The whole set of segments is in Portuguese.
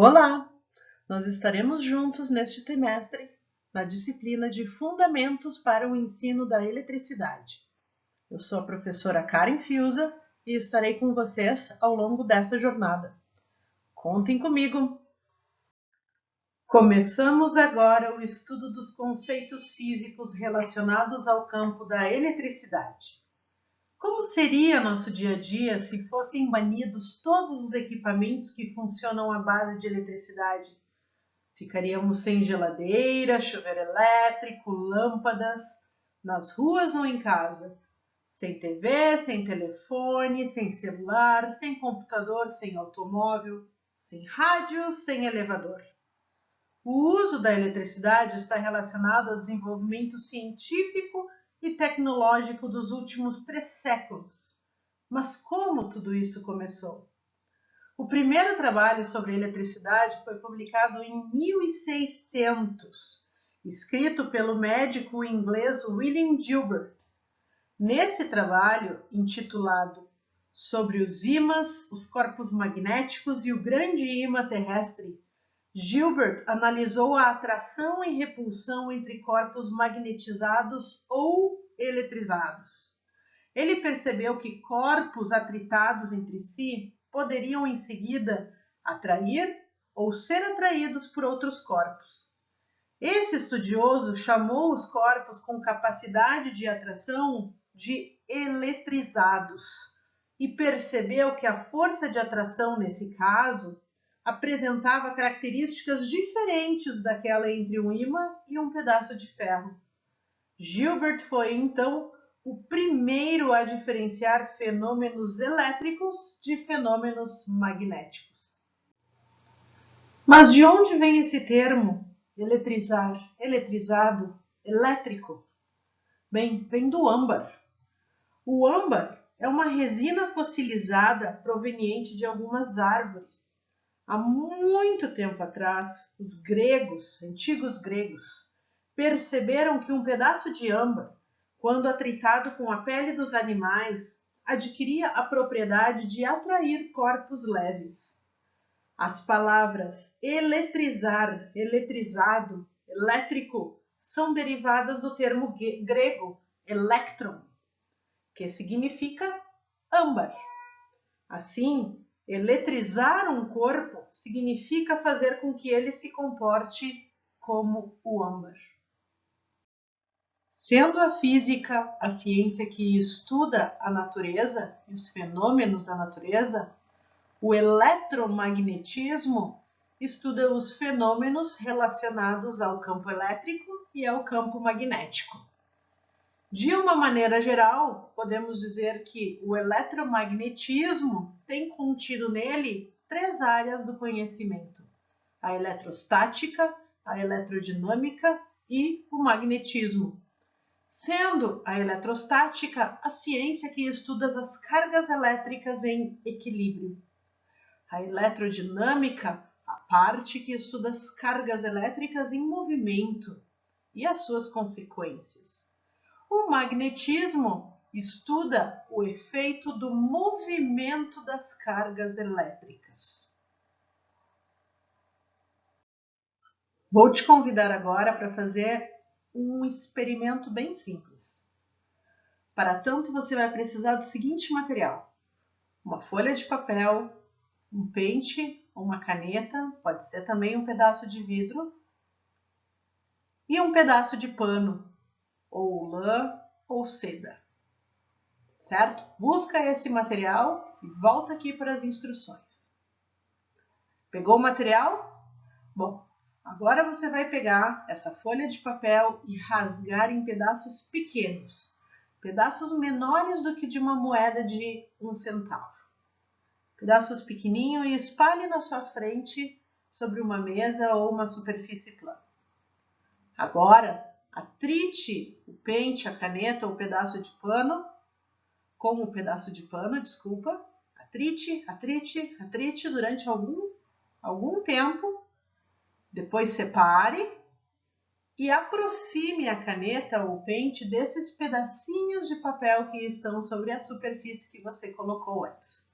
Olá! Nós estaremos juntos neste trimestre na disciplina de Fundamentos para o Ensino da Eletricidade. Eu sou a professora Karen Fiuza e estarei com vocês ao longo dessa jornada. Contem comigo! Começamos agora o estudo dos conceitos físicos relacionados ao campo da eletricidade. Como seria nosso dia a dia se fossem banidos todos os equipamentos que funcionam à base de eletricidade? Ficaríamos sem geladeira, chuveiro elétrico, lâmpadas, nas ruas ou em casa. Sem TV, sem telefone, sem celular, sem computador, sem automóvel, sem rádio, sem elevador. O uso da eletricidade está relacionado ao desenvolvimento científico e tecnológico dos últimos 3 séculos. Mas como tudo isso começou? O primeiro trabalho sobre eletricidade foi publicado em 1600, escrito pelo médico inglês William Gilbert. Nesse trabalho, intitulado Sobre os ímãs, os corpos magnéticos e o grande ímã terrestre, Gilbert analisou a atração e repulsão entre corpos magnetizados ou eletrizados. Ele percebeu que corpos atritados entre si poderiam em seguida atrair ou ser atraídos por outros corpos. Esse estudioso chamou os corpos com capacidade de atração de eletrizados e percebeu que a força de atração nesse caso apresentava características diferentes daquela entre um ímã e um pedaço de ferro. Gilbert foi então o primeiro a diferenciar fenômenos elétricos de fenômenos magnéticos. Mas de onde vem esse termo eletrizar, eletrizado, elétrico? Bem, vem do âmbar. O âmbar é uma resina fossilizada proveniente de algumas árvores. Há muito tempo atrás, os gregos, antigos gregos, perceberam que um pedaço de âmbar, quando atritado com a pele dos animais, adquiria a propriedade de atrair corpos leves. As palavras eletrizar, eletrizado, elétrico são derivadas do termo grego electron, que significa âmbar. Assim, eletrizar um corpo significa fazer com que ele se comporte como o âmbar. Sendo a física a ciência que estuda a natureza e os fenômenos da natureza, o eletromagnetismo estuda os fenômenos relacionados ao campo elétrico e ao campo magnético. De uma maneira geral, podemos dizer que o eletromagnetismo tem contido nele 3 áreas do conhecimento: a eletrostática, a eletrodinâmica e o magnetismo. Sendo a eletrostática a ciência que estuda as cargas elétricas em equilíbrio. A eletrodinâmica, a parte que estuda as cargas elétricas em movimento e as suas consequências. O magnetismo estuda o efeito do movimento das cargas elétricas. Vou te convidar agora para fazer um experimento bem simples. Para tanto, você vai precisar do seguinte material: uma folha de papel, um pente, uma caneta, pode ser também um pedaço de vidro, e um pedaço de pano, ou lã, ou seda. Certo? Busca esse material e volta aqui para as instruções. Pegou o material? Bom, agora você vai pegar essa folha de papel e rasgar em pedaços pequenos, pedaços menores do que de uma moeda de 1 centavo. Pedaços pequenininhos e espalhe na sua frente sobre uma mesa ou uma superfície plana. Agora, atrite o pente, a caneta ou o pedaço de pano com o pedaço de pano, atrite durante algum tempo, depois separe e aproxime a caneta ou o pente desses pedacinhos de papel que estão sobre a superfície que você colocou antes.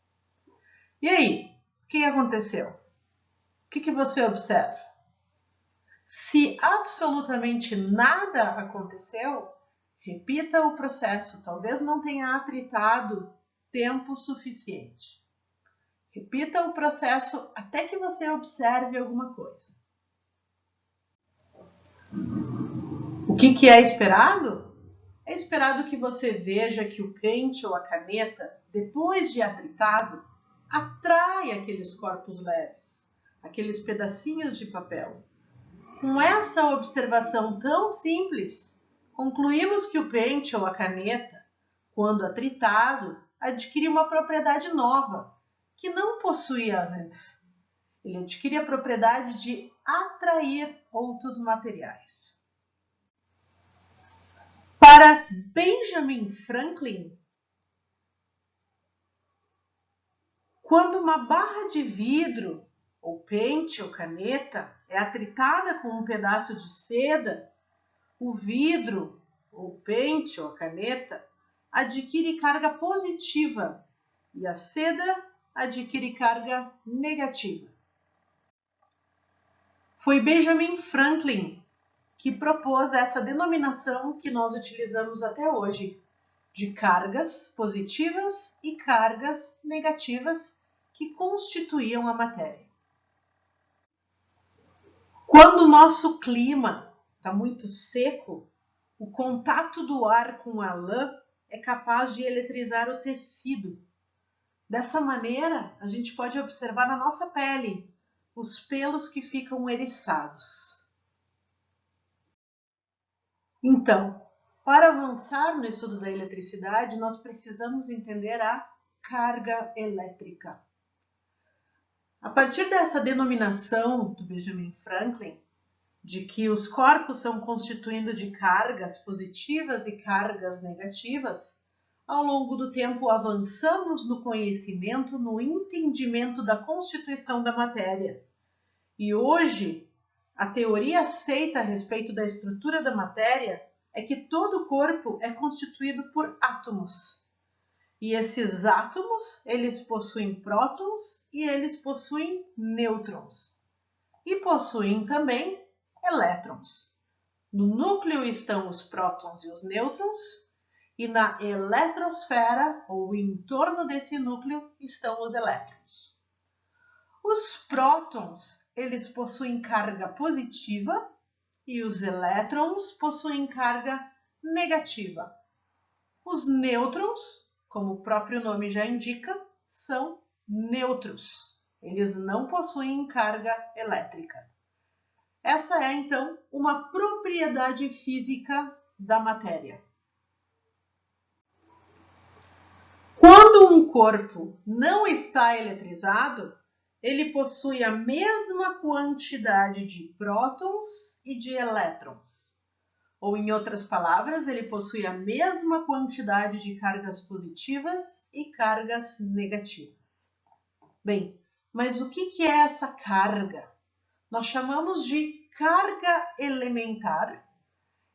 E aí, o que aconteceu? O que você observa? Se absolutamente nada aconteceu, repita o processo. Talvez não tenha atritado tempo suficiente. Repita o processo até que você observe alguma coisa. O que é esperado? É esperado que você veja que o pente ou a caneta, depois de atritado, atrai aqueles corpos leves, aqueles pedacinhos de papel. Com essa observação tão simples, concluímos que o pente ou a caneta, quando atritado, adquire uma propriedade nova, que não possuía antes. Ele adquire a propriedade de atrair outros materiais. Para Benjamin Franklin, quando uma barra de vidro, ou pente ou caneta, é atritada com um pedaço de seda, o vidro, ou pente ou a caneta, adquire carga positiva e a seda adquire carga negativa. Foi Benjamin Franklin que propôs essa denominação que nós utilizamos até hoje, de cargas positivas e cargas negativas que constituíam a matéria. Quando o nosso clima está muito seco, o contato do ar com a lã é capaz de eletrizar o tecido. Dessa maneira, a gente pode observar na nossa pele os pelos que ficam eriçados. Então, para avançar no estudo da eletricidade, nós precisamos entender a carga elétrica. A partir dessa denominação do Benjamin Franklin, de que os corpos são constituindo de cargas positivas e cargas negativas, ao longo do tempo avançamos no conhecimento, no entendimento da constituição da matéria. E hoje, a teoria aceita a respeito da estrutura da matéria é que todo o corpo é constituído por átomos. E esses átomos, eles possuem prótons e eles possuem nêutrons. E possuem também elétrons. No núcleo estão os prótons e os nêutrons, e na eletrosfera, ou em torno desse núcleo, estão os elétrons. Os prótons, eles possuem carga positiva e os elétrons possuem carga negativa. Os nêutrons, como o próprio nome já indica, são neutros. Eles não possuem carga elétrica. Essa é, então, uma propriedade física da matéria. Quando um corpo não está eletrizado, ele possui a mesma quantidade de prótons e de elétrons. Ou, em outras palavras, ele possui a mesma quantidade de cargas positivas e cargas negativas. Bem, mas o que é essa carga? Nós chamamos de carga elementar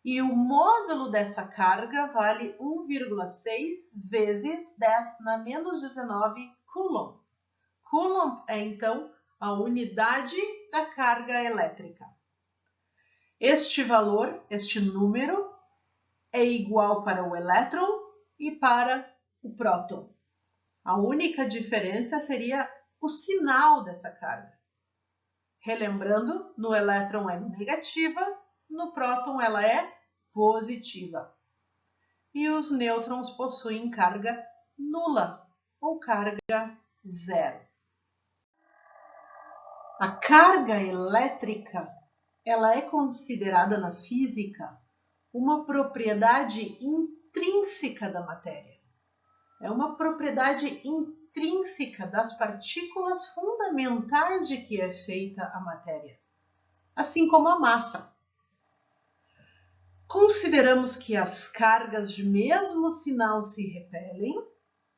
e o módulo dessa carga vale 1,6 vezes 10 na menos 19 Coulomb. Coulomb é, então, a unidade da carga elétrica. Este valor, este número, é igual para o elétron e para o próton. A única diferença seria o sinal dessa carga. Relembrando, no elétron é negativa, no próton ela é positiva. E os nêutrons possuem carga nula ou carga zero. A carga elétrica, ela é considerada na física uma propriedade intrínseca da matéria. É uma propriedade intrínseca das partículas fundamentais de que é feita a matéria, assim como a massa. Consideramos que as cargas de mesmo sinal se repelem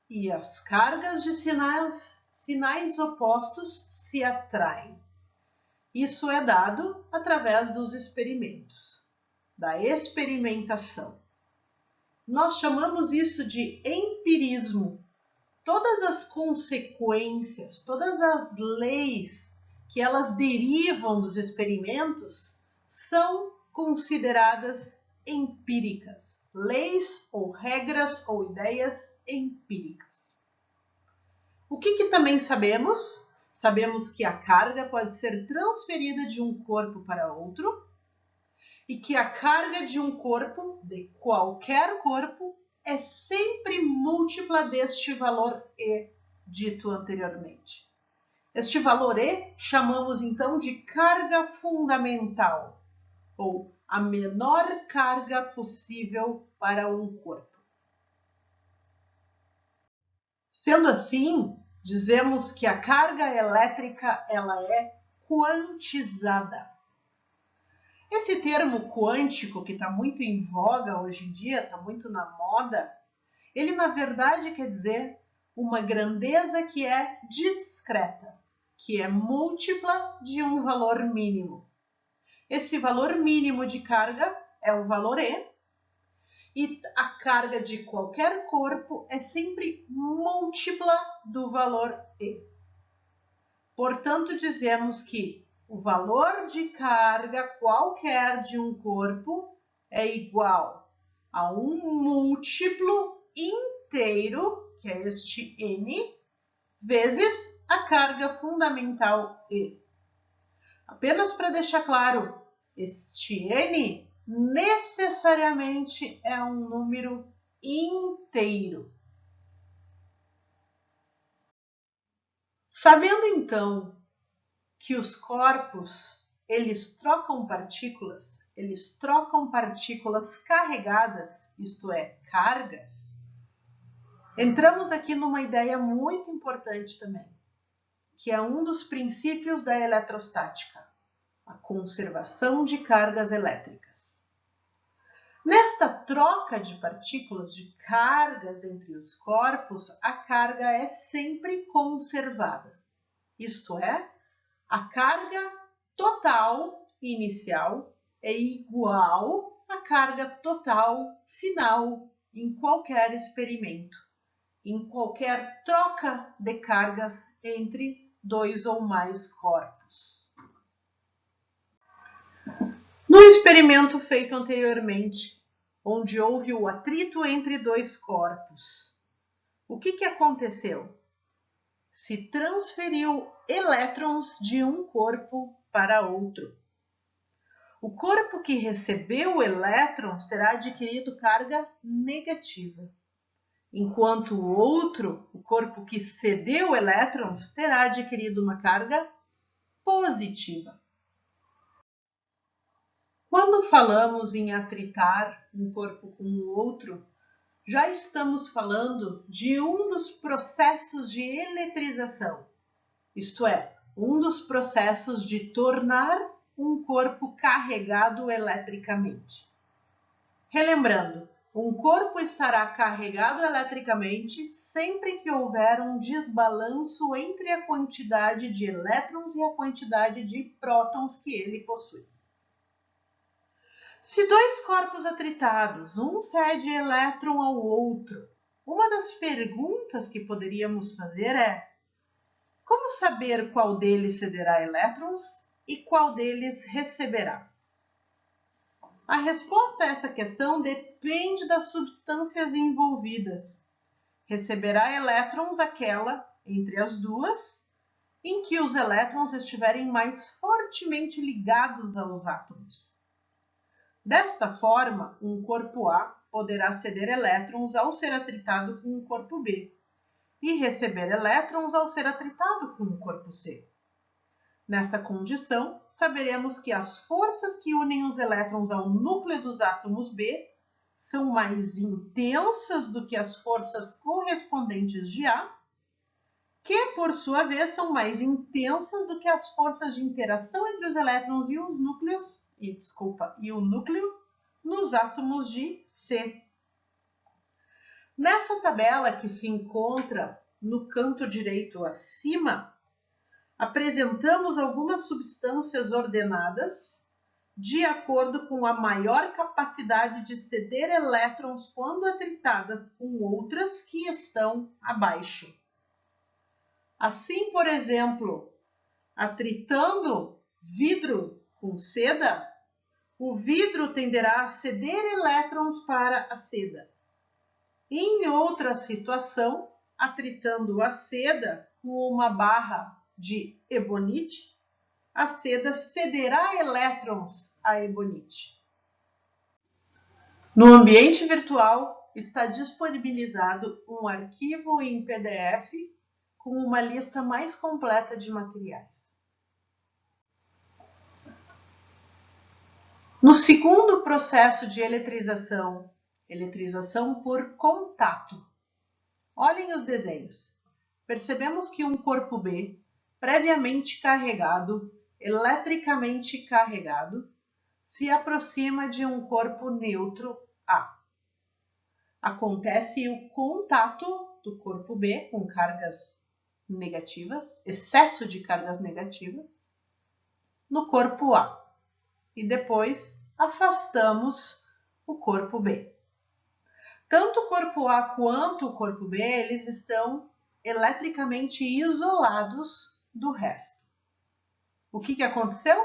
e as cargas de sinais opostos se atraem. Isso é dado através dos experimentos, da experimentação. Nós chamamos isso de empirismo. Todas as consequências, todas as leis que elas derivam dos experimentos são consideradas empíricas, leis ou regras ou ideias empíricas. O que também sabemos? Sabemos que a carga pode ser transferida de um corpo para outro e que a carga de um corpo, de qualquer corpo, é sempre múltipla deste valor E dito anteriormente. Este valor E chamamos então de carga fundamental, ou a menor carga possível para um corpo. Sendo assim, dizemos que a carga elétrica ela é quantizada. Esse termo quântico, que está muito em voga hoje em dia, está muito na moda, ele na verdade quer dizer uma grandeza que é discreta, que é múltipla de um valor mínimo. Esse valor mínimo de carga é o valor E, e a carga de qualquer corpo é sempre múltipla do valor E. Portanto, dizemos que o valor de carga qualquer de um corpo é igual a um múltiplo inteiro, que é este N, vezes a carga fundamental E. Apenas para deixar claro, este N necessariamente é um número inteiro. Sabendo então que os corpos eles trocam partículas carregadas, isto é, cargas, entramos aqui numa ideia muito importante também, que é um dos princípios da eletrostática, a conservação de cargas elétricas. Nesta troca de partículas, de cargas entre os corpos, a carga é sempre conservada. Isto é, a carga total inicial é igual à carga total final em qualquer experimento, em qualquer troca de cargas entre dois ou mais corpos. No experimento feito anteriormente, onde houve o atrito entre dois corpos, o que aconteceu? Se transferiu elétrons de um corpo para outro. O corpo que recebeu elétrons terá adquirido carga negativa, enquanto o outro, o corpo que cedeu elétrons, terá adquirido uma carga positiva. Quando falamos em atritar um corpo com o outro, já estamos falando de um dos processos de eletrização, isto é, um dos processos de tornar um corpo carregado eletricamente. Relembrando, um corpo estará carregado eletricamente sempre que houver um desbalanço entre a quantidade de elétrons e a quantidade de prótons que ele possui. Se dois corpos atritados, um cede elétron ao outro, uma das perguntas que poderíamos fazer é: como saber qual deles cederá elétrons e qual deles receberá? A resposta a essa questão depende das substâncias envolvidas. Receberá elétrons aquela, entre as duas, em que os elétrons estiverem mais fortemente ligados aos átomos. Desta forma, um corpo A poderá ceder elétrons ao ser atritado com o corpo B e receber elétrons ao ser atritado com o corpo C. Nessa condição, saberemos que as forças que unem os elétrons ao núcleo dos átomos B são mais intensas do que as forças correspondentes de A, que, por sua vez, são mais intensas do que as forças de interação entre os elétrons e os núcleos e o núcleo nos átomos de C. Nessa tabela que se encontra no canto direito acima, apresentamos algumas substâncias ordenadas de acordo com a maior capacidade de ceder elétrons quando atritadas com outras que estão abaixo. Assim, por exemplo, atritando vidro com seda, o vidro tenderá a ceder elétrons para a seda. Em outra situação, atritando a seda com uma barra de ebonite, a seda cederá elétrons à ebonite. No ambiente virtual está disponibilizado um arquivo em PDF com uma lista mais completa de materiais. No segundo processo de eletrização, eletrização por contato. Olhem os desenhos. Percebemos que um corpo B, previamente carregado, eletricamente carregado, se aproxima de um corpo neutro A. Acontece o contato do corpo B com cargas negativas, excesso de cargas negativas, no corpo A. E depois afastamos o corpo B. Tanto o corpo A quanto o corpo B, eles estão eletricamente isolados do resto. O que aconteceu?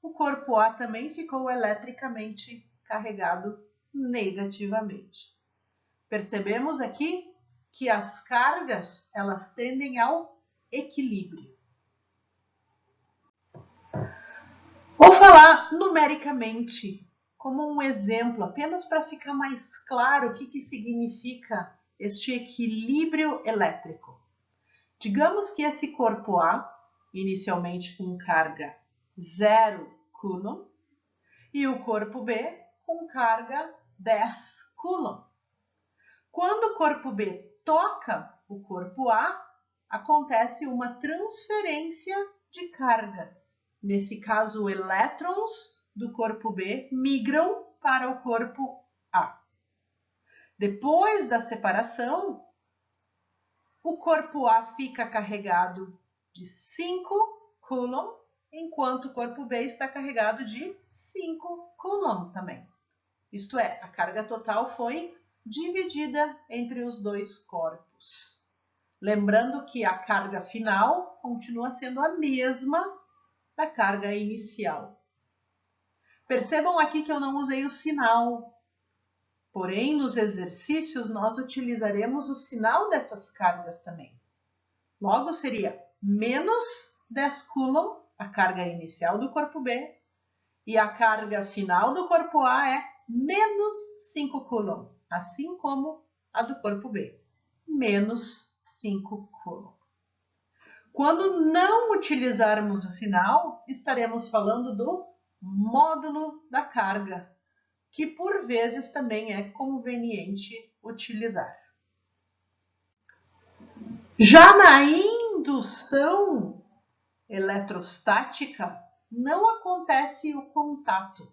O corpo A também ficou eletricamente carregado negativamente. Percebemos aqui que as cargas, elas tendem ao equilíbrio. Vou falar numericamente como um exemplo, apenas para ficar mais claro o que significa este equilíbrio elétrico. Digamos que esse corpo A, inicialmente com carga 0 coulomb, e o corpo B com carga 10 coulomb. Quando o corpo B toca o corpo A, acontece uma transferência de carga. Nesse caso, elétrons do corpo B migram para o corpo A. Depois da separação, o corpo A fica carregado de 5 coulomb, enquanto o corpo B está carregado de 5 coulomb também. Isto é, a carga total foi dividida entre os dois corpos. Lembrando que a carga final continua sendo a mesma da carga inicial. Percebam aqui que eu não usei o sinal, porém nos exercícios nós utilizaremos o sinal dessas cargas também. Logo seria menos 10 coulomb, a carga inicial do corpo B, e a carga final do corpo A é menos 5 coulomb, assim como a do corpo B, menos 5 coulomb. Quando não utilizarmos o sinal, estaremos falando do módulo da carga, que por vezes também é conveniente utilizar. Já na indução eletrostática, não acontece o contato.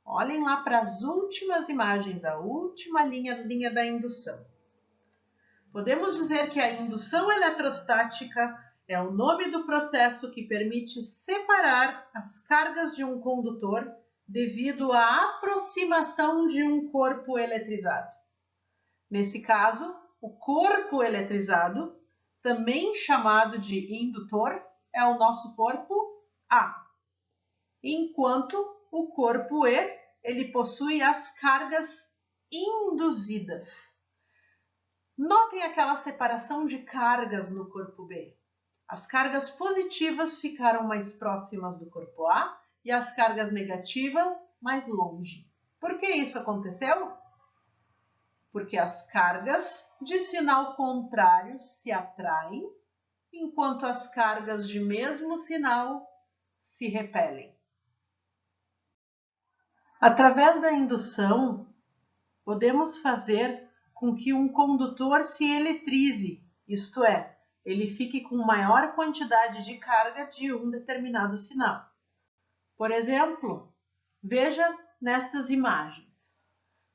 Olhem lá para as últimas imagens, a última linha da indução. Podemos dizer que a indução eletrostática é o nome do processo que permite separar as cargas de um condutor devido à aproximação de um corpo eletrizado. Nesse caso, o corpo eletrizado, também chamado de indutor, é o nosso corpo A, enquanto o corpo E, ele possui as cargas induzidas. Notem aquela separação de cargas no corpo B. As cargas positivas ficaram mais próximas do corpo A e as cargas negativas mais longe. Por que isso aconteceu? Porque as cargas de sinal contrário se atraem, enquanto as cargas de mesmo sinal se repelem. Através da indução, podemos fazer com que um condutor se eletrize, isto é, ele fique com maior quantidade de carga de um determinado sinal. Por exemplo, veja nestas imagens.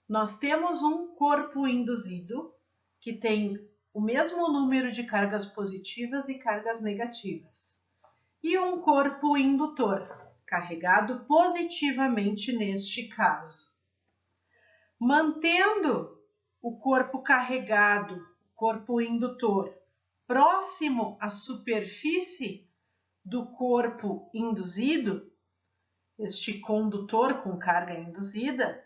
Nós temos um corpo induzido que tem o mesmo número de cargas positivas e cargas negativas. E um corpo indutor, carregado positivamente neste caso. Mantendo o corpo carregado, corpo indutor, próximo à superfície, do corpo induzido, este condutor com carga induzida,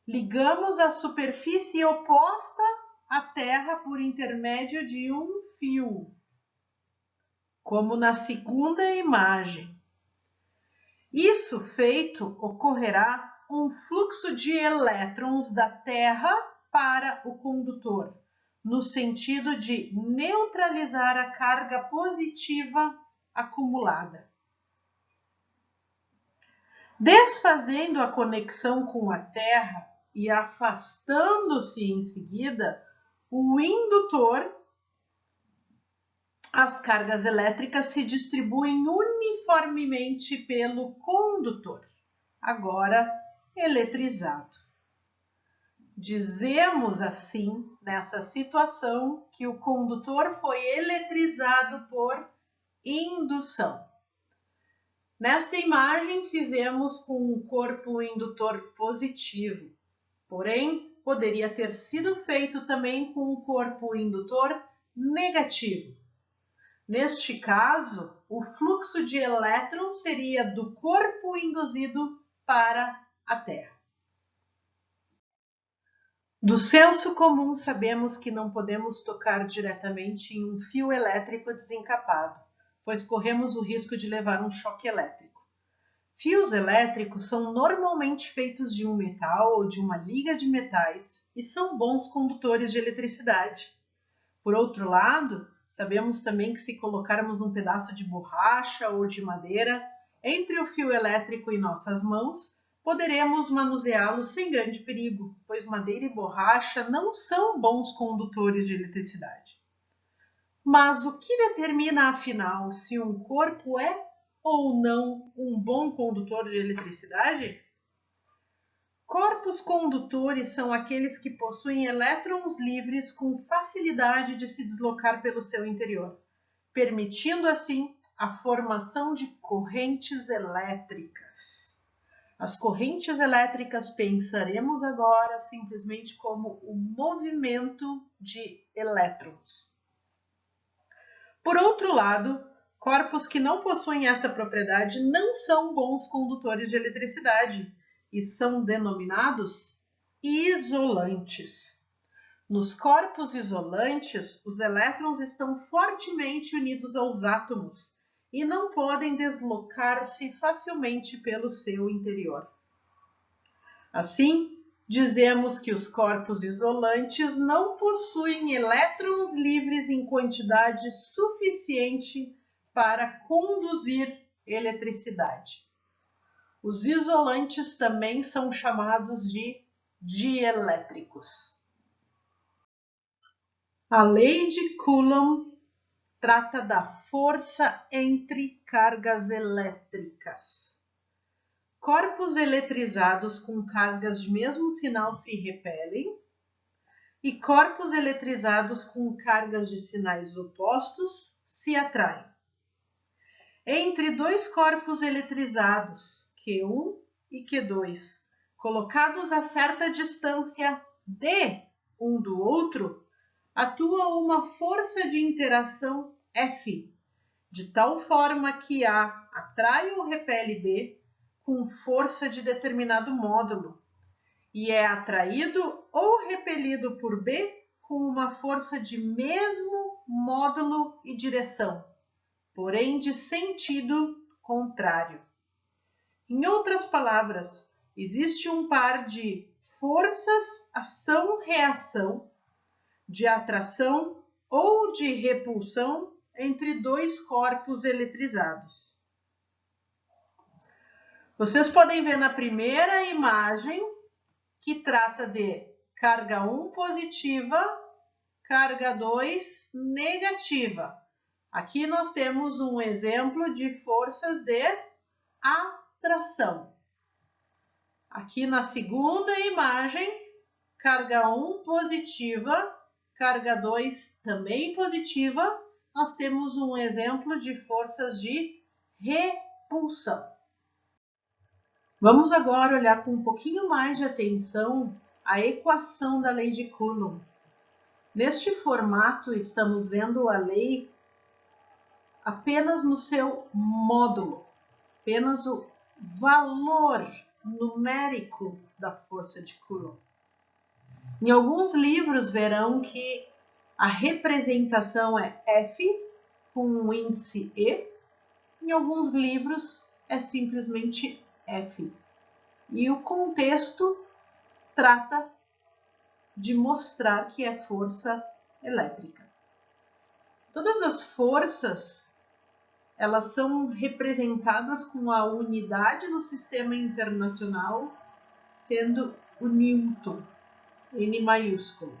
ligamos a superfície oposta à Terra por intermédio de um fio, como na segunda imagem. Isso feito, ocorrerá um fluxo de elétrons da Terra para o condutor, no sentido de neutralizar a carga positiva acumulada. Desfazendo a conexão com a Terra e afastando-se em seguida, o indutor, as cargas elétricas se distribuem uniformemente pelo condutor, agora eletrizado. Dizemos assim, nessa situação, que o condutor foi eletrizado por indução. Nesta imagem, fizemos com um corpo indutor positivo, porém, poderia ter sido feito também com um corpo indutor negativo. Neste caso, o fluxo de elétrons seria do corpo induzido para a Terra. Do senso comum, sabemos que não podemos tocar diretamente em um fio elétrico desencapado, pois corremos o risco de levar um choque elétrico. Fios elétricos são normalmente feitos de um metal ou de uma liga de metais e são bons condutores de eletricidade. Por outro lado, sabemos também que se colocarmos um pedaço de borracha ou de madeira entre o fio elétrico e nossas mãos, poderemos manuseá-lo sem grande perigo, pois madeira e borracha não são bons condutores de eletricidade. Mas o que determina, afinal, se um corpo é ou não um bom condutor de eletricidade? Corpos condutores são aqueles que possuem elétrons livres com facilidade de se deslocar pelo seu interior, permitindo assim a formação de correntes elétricas. As correntes elétricas pensaremos agora simplesmente como o movimento de elétrons. Por outro lado, corpos que não possuem essa propriedade não são bons condutores de eletricidade e são denominados isolantes. Nos corpos isolantes, os elétrons estão fortemente unidos aos átomos e não podem deslocar-se facilmente pelo seu interior. Assim, dizemos que os corpos isolantes não possuem elétrons livres em quantidade suficiente para conduzir eletricidade. Os isolantes também são chamados de dielétricos. A lei de Coulomb trata da força entre cargas elétricas. Corpos eletrizados com cargas de mesmo sinal se repelem e corpos eletrizados com cargas de sinais opostos se atraem. Entre dois corpos eletrizados, Q1 e Q2, colocados a certa distância d um do outro, atua uma força de interação F, de tal forma que A atrai ou repele B com força de determinado módulo e é atraído ou repelido por B com uma força de mesmo módulo e direção, porém de sentido contrário. Em outras palavras, existe um par de forças ação-reação, de atração ou de repulsão entre dois corpos eletrizados. Vocês podem ver na primeira imagem que trata de carga 1 positiva, carga 2 negativa. Aqui nós temos um exemplo de forças de atração. Aqui na segunda imagem, carga 1 positiva, carga 2 também positiva, nós temos um exemplo de forças de repulsão. Vamos agora olhar com um pouquinho mais de atenção a equação da lei de Coulomb. Neste formato, estamos vendo a lei apenas no seu módulo, apenas o valor numérico da força de Coulomb. Em alguns livros verão que a representação é F com um índice E, em alguns livros é simplesmente F. E o contexto trata de mostrar que é força elétrica. Todas as forças, elas são representadas com a unidade do sistema internacional sendo o Newton, N maiúsculo.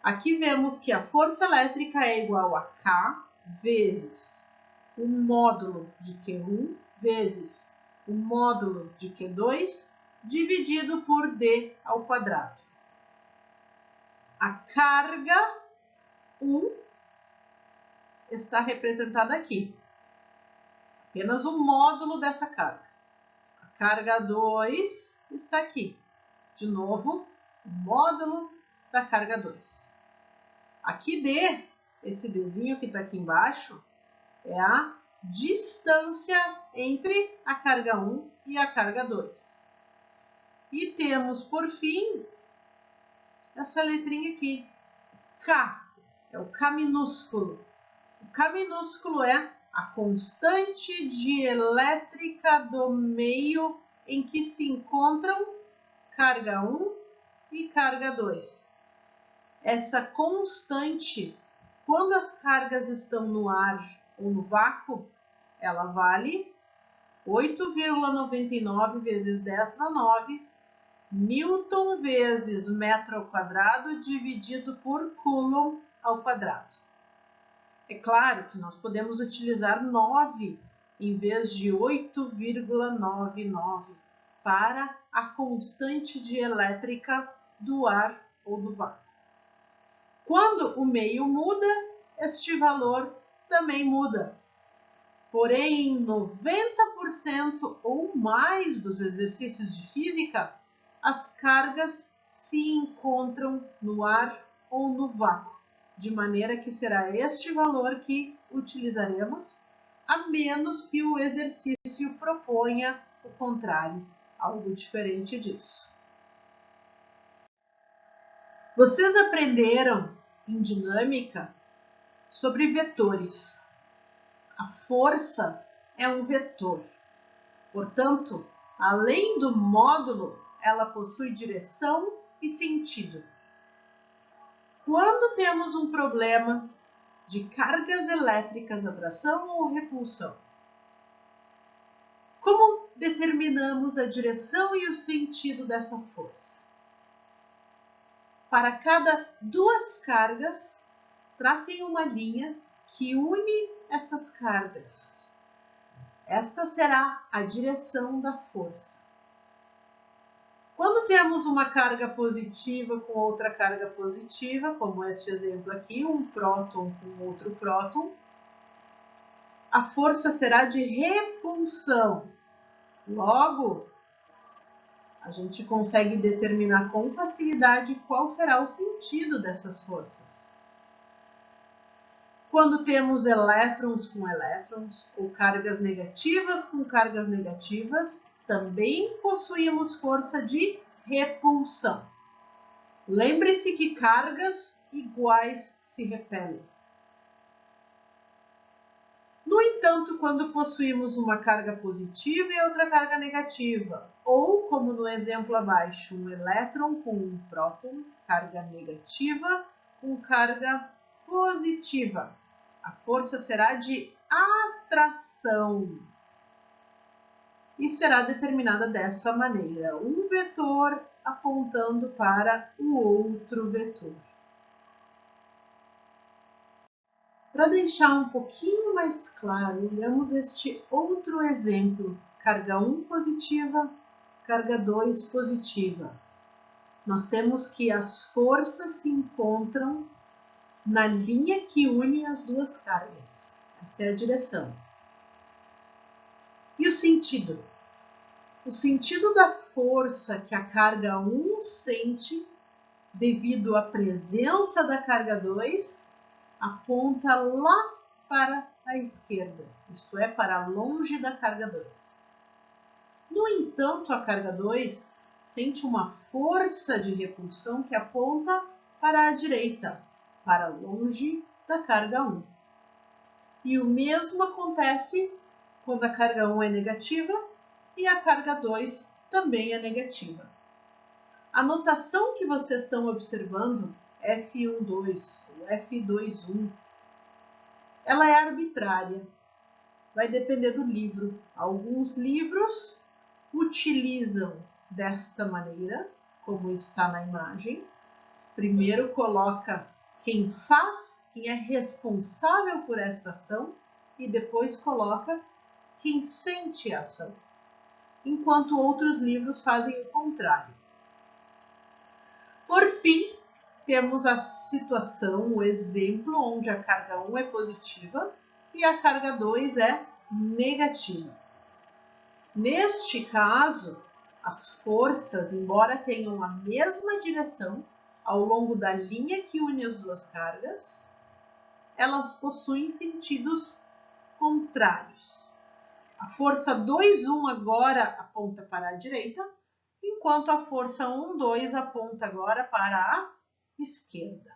Aqui vemos que a força elétrica é igual a K vezes o módulo de Q1 vezes o módulo de Q2 dividido por D ao quadrado. A carga 1 está representada aqui, apenas o módulo dessa carga. A carga 2 está aqui, de novo, o módulo da carga 2. Aqui D, esse Dzinho que está aqui embaixo, é a distância entre a carga 1 e a carga 2. E temos, por fim, essa letrinha aqui, K, é o K minúsculo. O K minúsculo é a constante dielétrica do meio em que se encontram carga 1 e carga 2. Essa constante, quando as cargas estão no ar ou no vácuo, ela vale 8,99 vezes 10 na 9 Newton vezes metro ao quadrado dividido por Coulomb ao quadrado. É claro que nós podemos utilizar 9 em vez de 8,99 para a constante dielétrica do ar ou do vácuo. Quando o meio muda, este valor também muda. Porém, 90% ou mais dos exercícios de física, as cargas se encontram no ar ou no vácuo, de maneira que será este valor que utilizaremos, a menos que o exercício proponha o contrário, algo diferente disso. Vocês aprenderam em dinâmica sobre vetores. A força é um vetor. Portanto, além do módulo, ela possui direção e sentido. Quando temos um problema de cargas elétricas, atração ou repulsão, como determinamos a direção e o sentido dessa força? Para cada duas cargas, tracem uma linha que une estas cargas. Esta será a direção da força. Quando temos uma carga positiva com outra carga positiva, como este exemplo aqui, um próton com outro próton, a força será de repulsão. Logo, a gente consegue determinar com facilidade qual será o sentido dessas forças. Quando temos elétrons com elétrons ou cargas negativas com cargas negativas, também possuímos força de repulsão. Lembre-se que cargas iguais se repelem. No entanto, quando possuímos uma carga positiva e outra carga negativa, ou, como no exemplo abaixo, um elétron com um próton, carga negativa com carga positiva, a força será de atração e será determinada dessa maneira, um vetor apontando para o outro vetor. Para deixar um pouquinho mais claro, olhamos este outro exemplo, carga 1 positiva, carga 2 positiva. Nós temos que as forças se encontram na linha que une as duas cargas. Essa é a direção. E o sentido? O sentido da força que a carga 1 sente devido à presença da carga 2 aponta lá para à esquerda, isto é, para longe da carga 2. No entanto, a carga 2 sente uma força de repulsão que aponta para a direita, para longe da carga 1. E o mesmo acontece quando a carga 1 é negativa e a carga 2 também é negativa. A notação que vocês estão observando, F12 ou F21, ela é arbitrária, vai depender do livro. Alguns livros utilizam desta maneira, como está na imagem. Primeiro coloca quem faz, quem é responsável por esta ação, e depois coloca quem sente a ação. Enquanto outros livros fazem o contrário. Por fim, temos a situação, o exemplo, onde a carga 1 é positiva e a carga 2 é negativa. Neste caso, as forças, embora tenham a mesma direção ao longo da linha que une as duas cargas, elas possuem sentidos contrários. A força 2,1 agora aponta para a direita, enquanto a força 1,2 aponta agora para a esquerda.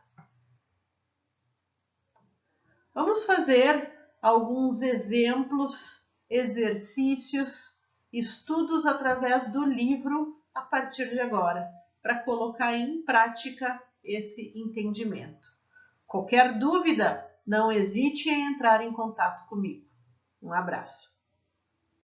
Vamos fazer alguns exemplos, exercícios, estudos através do livro a partir de agora, para colocar em prática esse entendimento. Qualquer dúvida, não hesite em entrar em contato comigo. Um abraço.